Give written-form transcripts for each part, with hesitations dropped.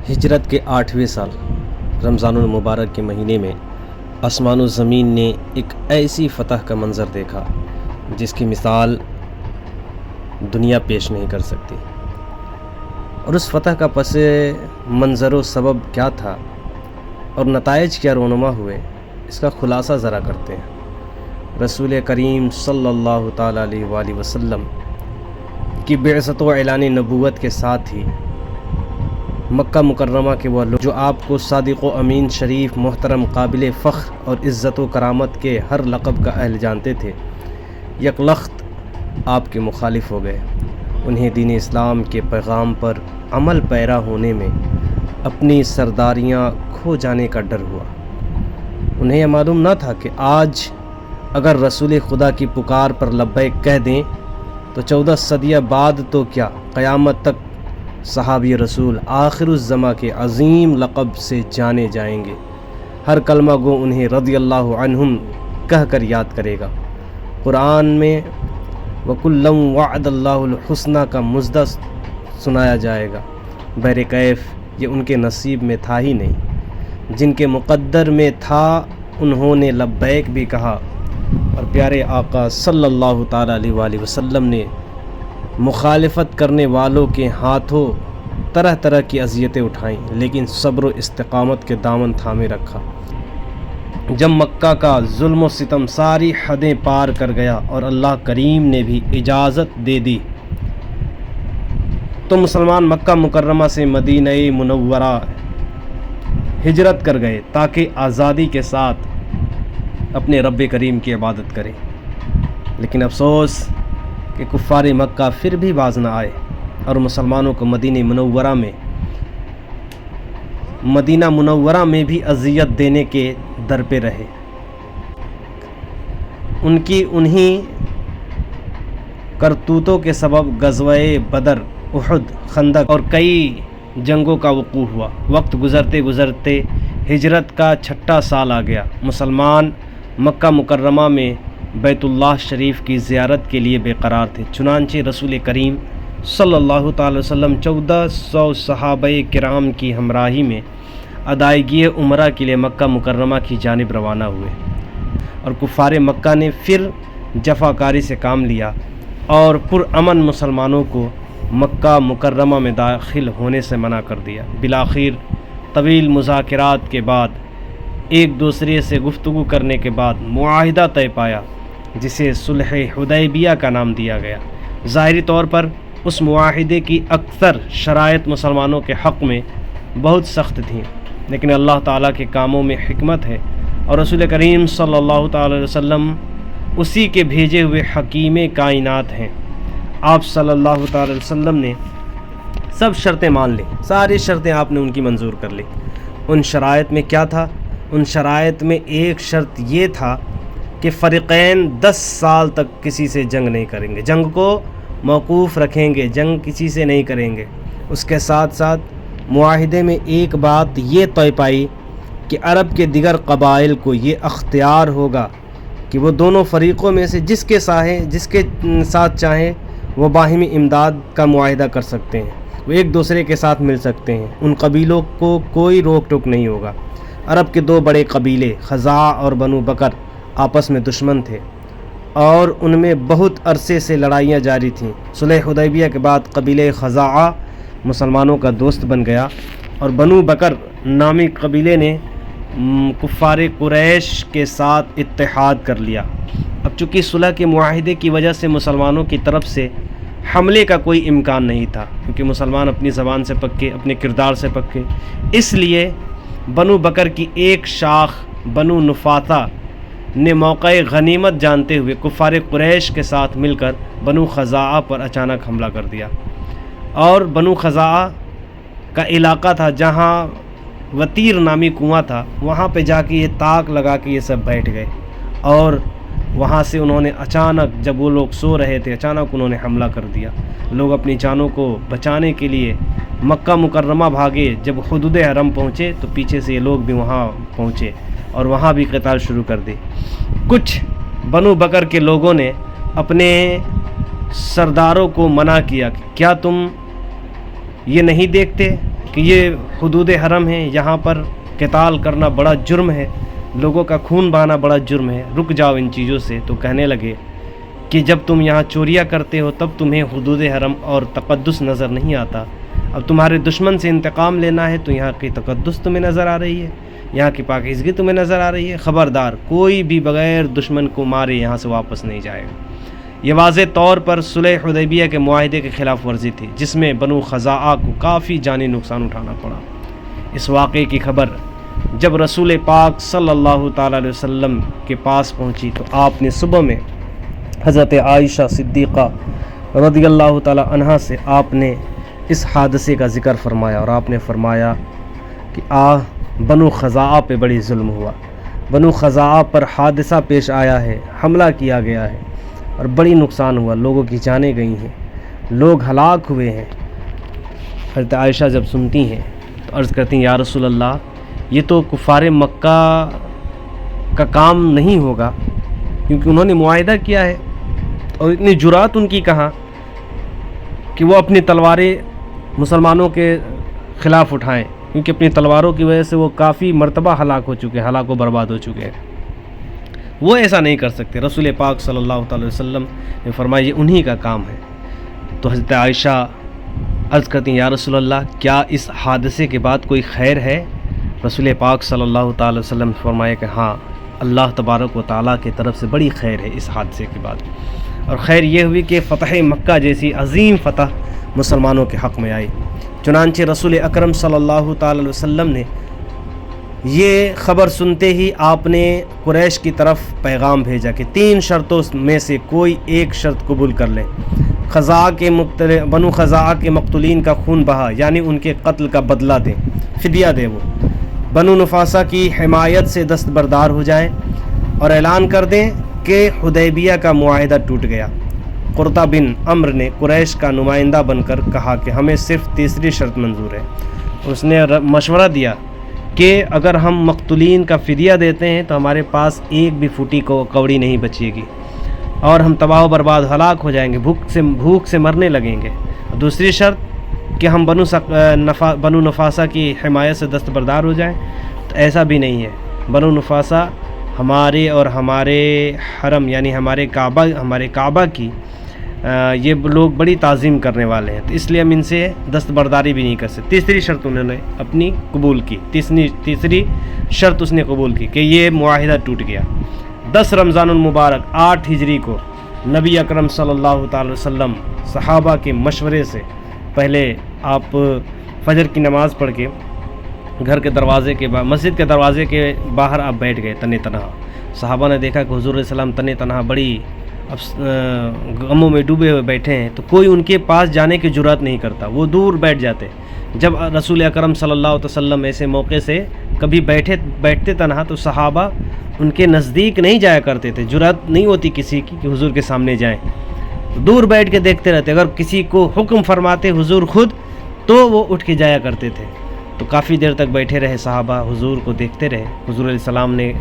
ہجرت کے 8ویں سال رمضان المبارک کے مہینے میں آسمان و زمین نے ایک ایسی فتح کا منظر دیکھا جس کی مثال دنیا پیش نہیں کر سکتی۔ اور اس فتح کا پس منظر و سبب کیا تھا اور نتائج کیا رونما ہوئے، اس کا خلاصہ ذرا کرتے ہیں۔ رسول کریم صلی اللہ تعالیٰ علیہ وآلہ وسلم کی بعثت و اعلان نبوت کے ساتھ ہی مکہ مکرمہ کے وہ لوگ جو آپ کو صادق و امین، شریف، محترم، قابل فخر اور عزت و کرامت کے ہر لقب کا اہل جانتے تھے، یکلخت آپ کے مخالف ہو گئے۔ انہیں دین اسلام کے پیغام پر عمل پیرا ہونے میں اپنی سرداریاں کھو جانے کا ڈر ہوا۔ انہیں یہ معلوم نہ تھا کہ آج اگر رسول خدا کی پکار پر لبیک کہہ دیں تو 14 صدیہ بعد تو کیا، قیامت تک صحابی رسول آخر الزماں کے عظیم لقب سے جانے جائیں گے۔ ہر کلمہ گو انہیں رضی اللہ عنہم کہہ کر یاد کرے گا۔ قرآن میں وَكُلًّا وَعَدَ اللَّهُ الْحُسْنَى کا مژدہ سنایا جائے گا۔ بہرکیف یہ ان کے نصیب میں تھا ہی نہیں، جن کے مقدر میں تھا انہوں نے لبیک بھی کہا، اور پیارے آقا صلی اللہ تعالیٰ علیہ وآلہ وسلم نے مخالفت کرنے والوں کے ہاتھوں طرح طرح کی اذیتیں اٹھائیں، لیکن صبر و استقامت کے دامن تھامے رکھا۔ جب مکہ کا ظلم و ستم ساری حدیں پار کر گیا اور اللہ کریم نے بھی اجازت دے دی تو مسلمان مکہ مکرمہ سے مدینہ منورہ ہجرت کر گئے تاکہ آزادی کے ساتھ اپنے رب کریم کی عبادت کریں۔ لیکن افسوس کہ کفار مکہ پھر بھی باز نہ آئے اور مسلمانوں کو مدینہ منورہ میں بھی اذیت دینے کے در پہ رہے۔ ان کی انہی کرتوتوں کے سبب غزوہ بدر، احد، خندق اور کئی جنگوں کا وقوع ہوا۔ وقت گزرتے گزرتے ہجرت کا 6واں سال آ گیا۔ مسلمان مکہ مکرمہ میں بیت اللہ شریف کی زیارت کے لیے بے قرار تھے، چنانچہ رسول کریم صلی اللہ تعالی وسلم 1400 صحابہ کرام کی ہمراہی میں ادائیگی عمرہ کے لیے مکہ مکرمہ کی جانب روانہ ہوئے، اور کفار مکہ نے پھر جفاکاری سے کام لیا اور پرامن مسلمانوں کو مکہ مکرمہ میں داخل ہونے سے منع کر دیا۔ بالآخر طویل مذاکرات کے بعد ایک دوسرے سے گفتگو کرنے کے بعد معاہدہ طے پایا جسے صلح حدیبیہ کا نام دیا گیا۔ ظاہری طور پر اس معاہدے کی اکثر شرائط مسلمانوں کے حق میں بہت سخت تھیں، لیکن اللہ تعالیٰ کے کاموں میں حکمت ہے، اور رسول کریم صلی اللہ تعالی وسلم اسی کے بھیجے ہوئے حکیم کائنات ہیں۔ آپ صلی اللہ تعالی وسلم نے سب شرطیں مان لیں، ساری شرطیں آپ نے ان کی منظور کر لی۔ ان شرائط میں کیا تھا؟ ان شرائط میں ایک شرط یہ تھا کہ فریقین 10 سال تک کسی سے جنگ نہیں کریں گے، جنگ کو موقوف رکھیں گے، جنگ کسی سے نہیں کریں گے۔ اس کے ساتھ ساتھ معاہدے میں ایک بات یہ طے پائی کہ عرب کے دیگر قبائل کو یہ اختیار ہوگا کہ وہ دونوں فریقوں میں سے جس کے ساتھ چاہیں وہ باہمی امداد کا معاہدہ کر سکتے ہیں، وہ ایک دوسرے کے ساتھ مل سکتے ہیں، ان قبیلوں کو کوئی روک ٹوک نہیں ہوگا۔ عرب کے 2 بڑے قبیلے خزاع اور بنو بکر آپس میں دشمن تھے اور ان میں بہت عرصے سے لڑائیاں جاری تھیں۔ صلح حدیبیہ کے بعد قبیلہ خزاع مسلمانوں کا دوست بن گیا اور بنو بکر نامی قبیلے نے کفار قریش کے ساتھ اتحاد کر لیا۔ اب چونکہ صلح کے معاہدے کی وجہ سے مسلمانوں کی طرف سے حملے کا کوئی امکان نہیں تھا، کیونکہ مسلمان اپنی زبان سے پکے، اپنے کردار سے پکے، اس لیے بنو بکر کی ایک شاخ بنو نفاطہ نے موقع غنیمت جانتے ہوئے کفار قریش کے ساتھ مل کر بنو خزاعہ پر اچانک حملہ کر دیا، اور بنو خزاعہ کا علاقہ تھا جہاں وطیر نامی کنواں تھا، وہاں پہ جا کے یہ تاک لگا کے یہ سب بیٹھ گئے، اور وہاں سے انہوں نے اچانک، جب وہ لوگ سو رہے تھے، اچانک انہوں نے حملہ کر دیا۔ لوگ اپنی جانوں کو بچانے کے لیے مکہ مکرمہ بھاگے۔ جب حدود حرم پہنچے تو پیچھے سے یہ لوگ بھی وہاں پہنچے اور وہاں بھی قتال شروع کر دی۔ کچھ بنو بکر کے لوگوں نے اپنے سرداروں کو منع کیا کہ کیا تم یہ نہیں دیکھتے کہ یہ حدود حرم ہیں، یہاں پر قتال کرنا بڑا جرم ہے، لوگوں کا خون بہانا بڑا جرم ہے، رک جاؤ ان چیزوں سے۔ تو کہنے لگے کہ جب تم یہاں چوریاں کرتے ہو تب تمہیں حدود حرم اور تقدس نظر نہیں آتا، اب تمہارے دشمن سے انتقام لینا ہے تو یہاں کی تقدس تمہیں نظر آ رہی ہے، یہاں کی پاکیزگی تمہیں نظر آ رہی ہے، خبردار کوئی بھی بغیر دشمن کو مارے یہاں سے واپس نہیں جائے گا۔ یہ واضح طور پر صلح حدیبیہ کے معاہدے کے خلاف ورزی تھی، جس میں بنو خزاعہ کو کافی جانی نقصان اٹھانا پڑا۔ اس واقعے کی خبر جب رسول پاک صلی اللہ تعالیٰ علیہ وسلم کے پاس پہنچی تو آپ نے صبح میں حضرت عائشہ صدیقہ رضی اللہ تعالیٰ عنہا سے آپ نے اس حادثے کا ذکر فرمایا، اور آپ نے فرمایا کہ بنو خزاعہ پہ بڑی ظلم ہوا، بنو خزاعہ پر حادثہ پیش آیا ہے، حملہ کیا گیا ہے اور بڑی نقصان ہوا، لوگوں کی جانیں گئی ہیں، لوگ ہلاک ہوئے ہیں۔ حضرت عائشہ جب سنتی ہیں تو عرض کرتی ہیں یا رسول اللہ، یہ تو کفار مکہ کا کام نہیں ہوگا، کیونکہ انہوں نے معاہدہ کیا ہے، اور اتنی جرات ان کی کہاں کہ وہ اپنی تلواریں مسلمانوں کے خلاف اٹھائیں، کیونکہ اپنی تلواروں کی وجہ سے وہ کافی مرتبہ ہلاک ہو چکے ہیں، ہلاک و برباد ہو چکے ہیں، وہ ایسا نہیں کر سکتے۔ رسول پاک صلی اللہ تعالی وسلم نے فرمایا یہ انہی کا کام ہے۔ تو حضرت عائشہ عرض کرتی ہیں یا رسول اللہ، کیا اس حادثے کے بعد کوئی خیر ہے؟ رسول پاک صلی اللہ تعالی وسلم نے فرمایا کہ ہاں، اللہ تبارک و تعالیٰ کی طرف سے بڑی خیر ہے اس حادثے کے بعد، اور خیر یہ ہوئی کہ فتح مکہ جیسی عظیم فتح مسلمانوں کے حق میں آئی۔ چنانچہ رسول اکرم صلی اللہ تعالی علیہ وسلم نے یہ خبر سنتے ہی آپ نے قریش کی طرف پیغام بھیجا کہ 3 شرطوں میں سے کوئی ایک شرط قبول کر لیں۔ بنو خزاعہ کے مقتولین کا خون بہا، یعنی ان کے قتل کا بدلہ دیں، فدیہ دیں، وہ بنو نفاسہ کی حمایت سے دستبردار ہو جائیں، اور اعلان کر دیں کہ حدیبیہ کا معاہدہ ٹوٹ گیا۔ قرطہ بن عمرو نے قریش کا نمائندہ بن کر کہا کہ ہمیں صرف تیسری شرط منظور ہے۔ اس نے مشورہ دیا کہ اگر ہم مقتولین کا فدیہ دیتے ہیں تو ہمارے پاس ایک بھی فوٹی کوڑی نہیں بچے گی، اور ہم تباہ و برباد ہلاک ہو جائیں گے، بھوک سے مرنے لگیں گے۔ دوسری شرط کہ ہم بنو نفاسہ کی حمایت سے دستبردار ہو جائیں، تو ایسا بھی نہیں ہے۔ بنو نفاسہ ہمارے اور ہمارے حرم یعنی ہمارے کعبہ کی یہ لوگ بڑی تعظیم کرنے والے ہیں، تو اس لیے ہم ان سے دستبرداری بھی نہیں کر سکتے۔ تیسری شرط انہوں نے اپنی قبول کی، تیسری شرط اس نے قبول کی کہ یہ معاہدہ ٹوٹ گیا۔ 10 رمضان المبارک 8 ہجری کو نبی اکرم صلی اللہ تعالی وسلم صحابہ کے مشورے سے پہلے آپ فجر کی نماز پڑھ کے گھر کے دروازے کے مسجد کے دروازے کے باہر آپ بیٹھ گئے تنے تنہا۔ صحابہ نے دیکھا کہ حضور علیہ السلام تنے تنہا بڑی غموں میں ڈوبے ہوئے بیٹھے ہیں، تو کوئی ان کے پاس جانے کی جرات نہیں کرتا، وہ دور بیٹھ جاتے۔ جب رسول اکرم صلی اللہ علیہ وسلم ایسے موقع سے کبھی بیٹھتے تنہا تو صحابہ ان کے نزدیک نہیں جایا کرتے تھے، جرات نہیں ہوتی کسی کی کہ حضور کے سامنے جائیں، دور بیٹھ کے دیکھتے رہتے۔ اگر کسی کو حکم فرماتے حضور خود تو وہ اٹھ کے جایا کرتے تھے۔ تو کافی دیر تک بیٹھے رہے صحابہ، حضور کو دیکھتے رہے۔ حضور علیہ السلام نے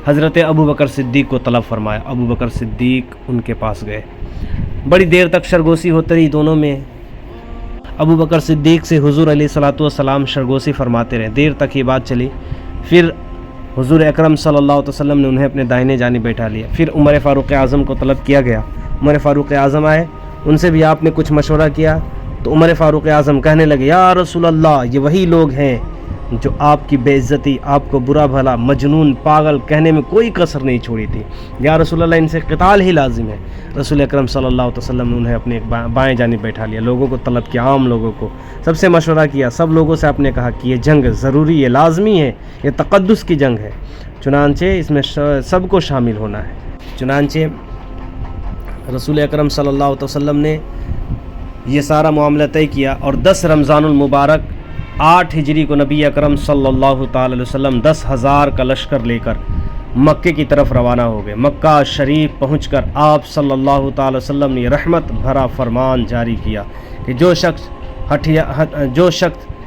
حضرت ابو بکر صدیق کو طلب فرمایا، ابو بکر صدیق ان کے پاس گئے، بڑی دیر تک سرگوشی ہوتی رہی دونوں میں۔ ابو بکر صدیق سے حضور علیہ الصلوۃ والسلام سرگوشی فرماتے رہے، دیر تک یہ بات چلی۔ پھر حضور اکرم صلی اللہ علیہ وسلم نے انہیں اپنے دائنے جانب بیٹھا لیا۔ پھر عمر فاروق اعظم کو طلب کیا گیا، عمر فاروق اعظم آئے، ان سے بھی آپ نے کچھ مشورہ کیا۔ تو عمر فاروق اعظم کہنے لگے یا رسول اللہ، یہ وہی لوگ ہیں جو آپ کی بے عزتی، آپ کو برا بھلا، مجنون، پاگل کہنے میں کوئی کسر نہیں چھوڑی تھی، یا رسول اللہ ان سے قتال ہی لازم ہے۔ رسول اکرم صلی اللہ علیہ وسلم نے انہیں اپنے بائیں جانب بیٹھا لیا، لوگوں کو طلب کیا، عام لوگوں کو سب سے مشورہ کیا، سب لوگوں سے آپ نے کہا کہ یہ جنگ ضروری، یہ لازمی ہے، یہ تقدس کی جنگ ہے، چنانچہ اس میں سب کو شامل ہونا ہے۔ چنانچہ رسول اکرم صلی اللہ علیہ وسلم نے یہ سارا معاملہ طے کیا، اور 10 رمضان المبارک 8 ہجری کو نبی اکرم صلی اللہ تعالی علیہ وسلم 10,000 کا لشکر لے کر مکے کی طرف روانہ ہو گئے۔ مکہ شریف پہنچ کر آپ صلی اللہ تعالی وسلم نے رحمت بھرا فرمان جاری کیا کہ جو شخص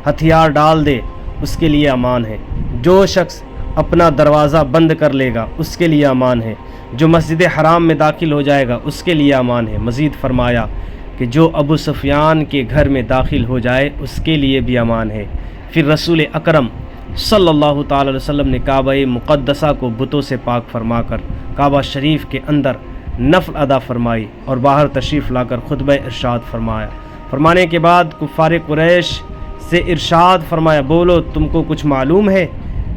ہتھیار ڈال دے اس کے لیے امان ہے، جو شخص اپنا دروازہ بند کر لے گا اس کے لیے امان ہے، جو مسجد حرام میں داخل ہو جائے گا اس کے لیے امان ہے۔ مزید فرمایا کہ جو ابو سفیان کے گھر میں داخل ہو جائے اس کے لیے بھی امان ہے۔ پھر رسول اکرم صلی اللہ تعالی علیہ وسلم نے کعبہ مقدسہ کو بتوں سے پاک فرما کر کعبہ شریف کے اندر نفل ادا فرمائی اور باہر تشریف لا کر خطبہ ارشاد فرمایا۔ فرمانے کے بعد کفار قریش سے ارشاد فرمایا، بولو تم کو کچھ معلوم ہے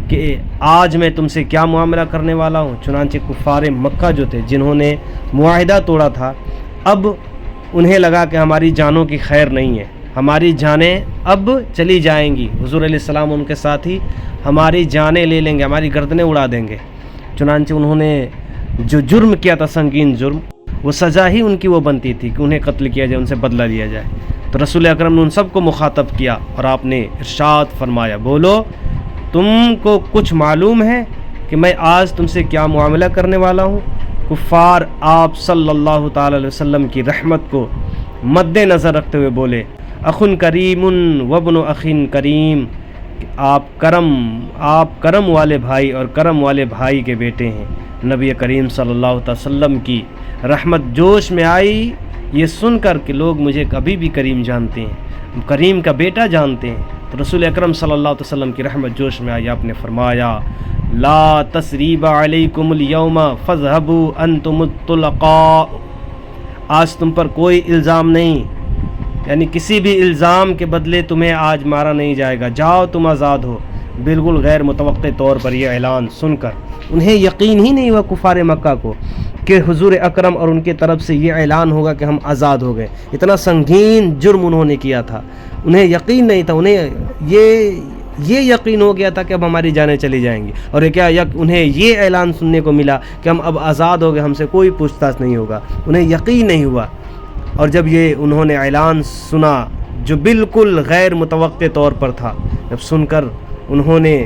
کہ آج میں تم سے کیا معاملہ کرنے والا ہوں؟ چنانچہ کفار مکہ جو تھے، جنہوں نے معاہدہ توڑا تھا، اب انہیں لگا کہ ہماری جانوں کی خیر نہیں ہے، ہماری جانیں اب چلی جائیں گی، حضور علیہ السلام ان کے ساتھی ہماری جانیں لے لیں گے، ہماری گردنیں اڑا دیں گے۔ چنانچہ انہوں نے جو جرم کیا تھا، سنگین جرم، وہ سزا ہی ان کی وہ بنتی تھی کہ انہیں قتل کیا جائے، ان سے بدلہ لیا جائے۔ تو رسول اکرم نے ان سب کو مخاطب کیا اور آپ نے ارشاد فرمایا، بولو تم کو کچھ معلوم ہے کہ میں آج تم سے کیا معاملہ کرنے والا ہوں؟ کفار آپ صلی اللہ تعالی علیہ وسلم کی رحمت کو مد نظر رکھتے ہوئے بولے، اخن کریم وابن اخن کریم، آپ کرم والے بھائی اور کرم والے بھائی کے بیٹے ہیں۔ نبی کریم صلی اللہ علیہ وسلم کی رحمت جوش میں آئی یہ سن کر کہ لوگ مجھے کبھی بھی کریم جانتے ہیں، کریم کا بیٹا جانتے ہیں۔ تو رسول اکرم صلی اللہ علیہ وسلم کی رحمت جوش میں آئی، آپ نے فرمایا، لا تثریب علیکم اليوم فاذهبوا انتم الطلقاء، آج تم پر کوئی الزام نہیں، یعنی کسی بھی الزام کے بدلے تمہیں آج مارا نہیں جائے گا، جاؤ تم آزاد ہو۔ بالکل غیر متوقع طور پر یہ اعلان سن کر انہیں یقین ہی نہیں ہوا کفار مکہ کو کہ حضور اکرم اور ان کی طرف سے یہ اعلان ہوگا کہ ہم آزاد ہو گئے۔ اتنا سنگین جرم انہوں نے کیا تھا، انہیں یقین نہیں تھا، انہیں یہ یقین ہو گیا تھا کہ اب ہماری جانیں چلی جائیں گی، اور انہیں یہ اعلان سننے کو ملا کہ ہم اب آزاد ہو گئے، ہم سے کوئی پوچھ تاچھ نہیں ہوگا، انہیں یقین نہیں ہوا۔ اور جب یہ انہوں نے اعلان سنا جو بالکل غیر متوقع طور پر تھا، جب سن کر انہوں نے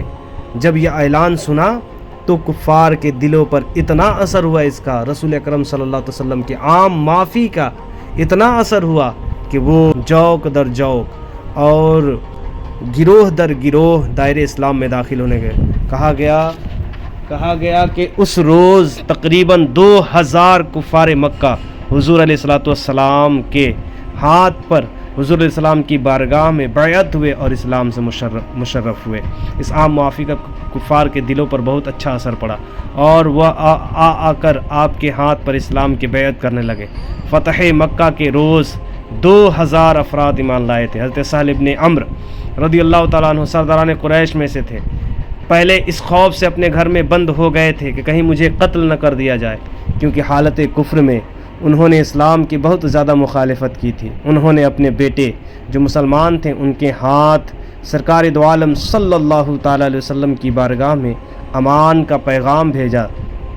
جب یہ اعلان سنا تو کفار کے دلوں پر اتنا اثر ہوا اس کا، رسول اکرم صلی اللہ علیہ وسلم کے عام معافی کا اتنا اثر ہوا کہ وہ جوک در جوک اور گروہ در گروہ دائرے اسلام میں داخل ہونے گئے۔ کہا گیا کہ اس روز تقریباً 2000 کفار مکہ حضور علیہ الصلوۃ والسلام کے ہاتھ پر حضور علیہ السلام کی بارگاہ میں بیعت ہوئے اور اسلام سے مشرف ہوئے۔ اس عام معافی کا کفار کے دلوں پر بہت اچھا اثر پڑا اور وہ آ کر آپ کے ہاتھ پر اسلام کی بیعت کرنے لگے۔ فتح مکہ کے روز 2000 افراد ایمان لائے تھے۔ حضرت سہل ابن عمرو رضی اللہ تعالیٰ عنہ سرداران قریش میں سے تھے۔ پہلے اس خوف سے اپنے گھر میں بند ہو گئے تھے کہ کہیں مجھے قتل نہ کر دیا جائے، کیونکہ حالت کفر میں انہوں نے اسلام کی بہت زیادہ مخالفت کی تھی۔ انہوں نے اپنے بیٹے جو مسلمان تھے ان کے ہاتھ سرکار دو عالم صلی اللہ تعالیٰ علیہ وسلم کی بارگاہ میں امان کا پیغام بھیجا،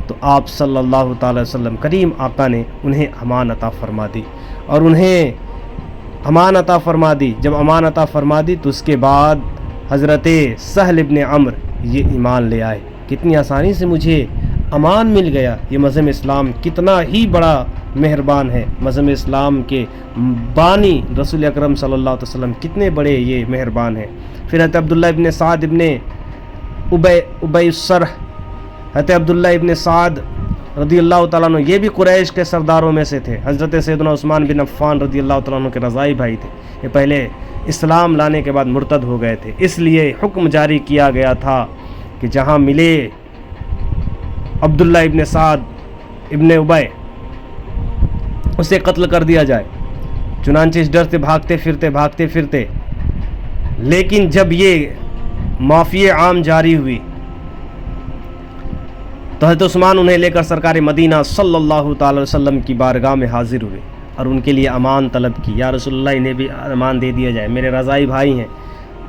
تو آپ صلی اللہ تعالیٰ علیہ وسلم کریم آقا نے انہیں امان عطا فرما دی اور انہیں امان عطا فرما دی۔ جب امان عطا فرما دی تو اس کے بعد حضرت سہل ابن عمرو یہ ایمان لے آئے۔ کتنی آسانی سے مجھے امان مل گیا، یہ مذہب اسلام کتنا ہی بڑا مہربان ہے، مذہب اسلام کے بانی رسول اکرم صلی اللہ علیہ وسلم کتنے بڑے یہ مہربان ہیں۔ پھر حضرت عبداللہ ابن سعد ابن ابی السرح، حضرت عبداللہ ابن سعد رضی اللہ تعالیٰ عنہ یہ بھی قریش کے سرداروں میں سے تھے۔ حضرت سیدنا عثمان بن عفان رضی اللہ تعالیٰ عنہ کے رضائی بھائی تھے، یہ پہلے اسلام لانے کے بعد مرتد ہو گئے تھے، اس لیے حکم جاری کیا گیا تھا کہ جہاں ملے عبداللہ ابن سعد ابن ابی اسے قتل کر دیا جائے۔ چنانچہ اس ڈر سے بھاگتے پھرتے لیکن جب یہ معافی عام جاری ہوئی تو حضرت عثمان انہیں لے کر سرکار مدینہ صلی اللہ تعالی وسلم کی بارگاہ میں حاضر ہوئے اور ان کے لیے امان طلب کی، یا رسول اللہ انہیں بھی امان دے دیا جائے، میرے رضائی بھائی ہیں۔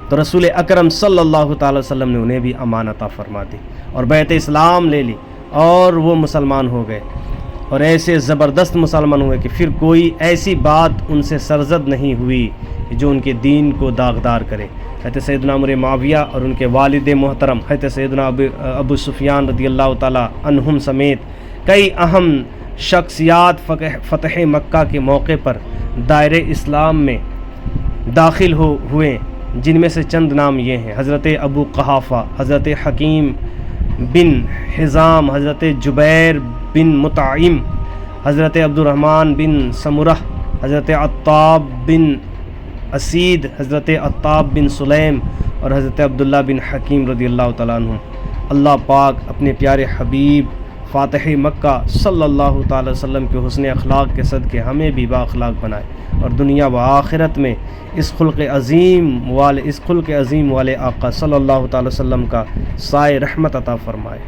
تو رسول اکرم صلی اللہ تعالی وسلم نے انہیں بھی امان عطا فرما دی اور بیعت اسلام لے لی اور وہ مسلمان ہو گئے، اور ایسے زبردست مسلمان ہوئے کہ پھر کوئی ایسی بات ان سے سرزد نہیں ہوئی جو ان کے دین کو داغدار کرے۔ حضرت سیدنا عمر معاویہ اور ان کے والد محترم حضرت سیدنا ابو سفیان رضی اللہ تعالی عنہم سمیت کئی اہم شخصیات فتح مکہ کے موقع پر دائرے اسلام میں داخل ہوئے، جن میں سے چند نام یہ ہیں: حضرت ابو قحافہ، حضرت حکیم بن حزام، حضرت جبیر بن مطعم، حضرت عبد الرحمن بن سمرہ حضرت عطاب بن اسید، حضرت عطاب بن سلیم اور حضرت عبداللہ بن حکیم رضی اللہ تعالیٰ عنہ۔ اللہ پاک اپنے پیارے حبیب فاتح مکہ صلی اللہ تعالی وسلم کے حسن اخلاق کے صدقے ہمیں بھی با اخلاق بنائے، اور دنیا و آخرت میں اس خلق عظیم والے آقا صلی اللہ تعالی وسلم کا سائے رحمت عطا فرمائے۔